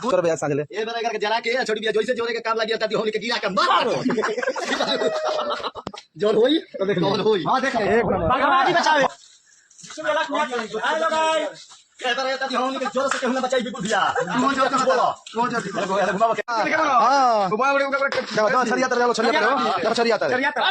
कर भैया साझले ये बना करके जला के छोटी बिया जैसे जोरे के काम लगी ताती होली के गिरा के मारो जोर होई तो देख जोर होई हां देख एक नंबर बागवानी बचावे इसमें लग गया हेलो गाइस कहता रहता थी होली के जोर से कहूं ना बचाई बिल्कुल भैया कौन जोर का बोलो कौन जोर की घुमा के हां घुमा के छरिया तर छरिया तर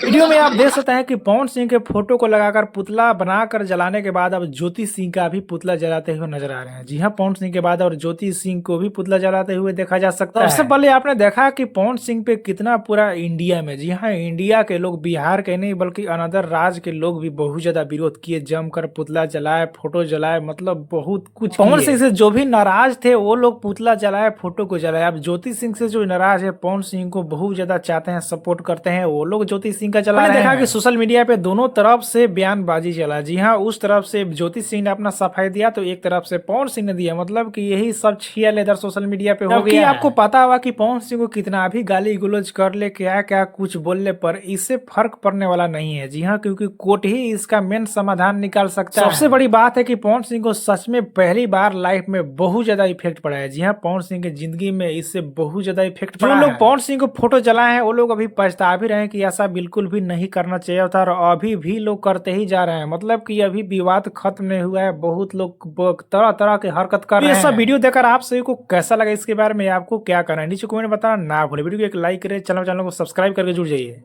वीडियो में आप देख सकते हैं कि पवन सिंह के फोटो को लगाकर पुतला बनाकर जलाने के बाद अब ज्योति सिंह का भी पुतला जलाते हुए नजर आ रहे हैं। जी हाँ, पवन सिंह के बाद और ज्योति सिंह को भी पुतला जलाते हुए देखा जा सकता है। सबसे पहले आपने देखा कि पवन सिंह पे कितना पूरा इंडिया में, जी हाँ, इंडिया के लोग, बिहार के नहीं बल्कि अनदर राज्य के लोग भी बहुत ज्यादा विरोध किए, जमकर पुतला जलाए, फोटो जलाए, मतलब बहुत कुछ। पवन सिंह से जो भी नाराज थे वो लोग पुतला जलाए, फोटो को जलाए। अब ज्योति सिंह से जो नाराज है, पवन सिंह को बहुत ज्यादा चाहते हैं, सपोर्ट करते हैं, वो लोग ज्योति सिंह का जला रहे हैं। देखा कि सोशल मीडिया पे दोनों तरफ से बयानबाजी चला। जी हाँ, उस तरफ से ज्योति सिंह ने अपना सफाई दिया तो एक तरफ से पवन सिंह ने दिया। मतलब कि यही सब छिया इधर सोशल मीडिया पे हो गया। आपको पता होगा कि पवन सिंह को कितना भी गाली गुलोज कर ले, क्या क्या कुछ बोलने पर इससे फर्क पड़ने वाला नहीं है। जी हाँ, क्योंकि कोर्ट ही इसका मेन समाधान निकाल सकता है। सबसे बड़ी बात है कि पवन सिंह को सच में पहली बार लाइफ में बहुत ज्यादा इफेक्ट पड़ा है। जी हाँ, पवन सिंह की जिंदगी में इससे बहुत ज्यादा इफेक्ट पड़ा है। जो लोग पवन सिंह को फोटो जलाए हैं वो लोग अभी पछता भी रहे हैं कि ऐसा बिल्कुल भी नहीं करना चाहिए था, और अभी भी लोग करते ही जा रहे हैं। मतलब कि अभी विवाद खत्म नहीं हुआ है, बहुत लोग तरह तरह के हरकत कर रहे हैं। ये सब वीडियो देखकर आप सभी को कैसा लगा, इसके बारे में आपको क्या करना है नीचे कमेंट में बताना ना भूलें। वीडियो को एक लाइक करें, चैनल को सब्सक्राइब करके जुड़ जाइए।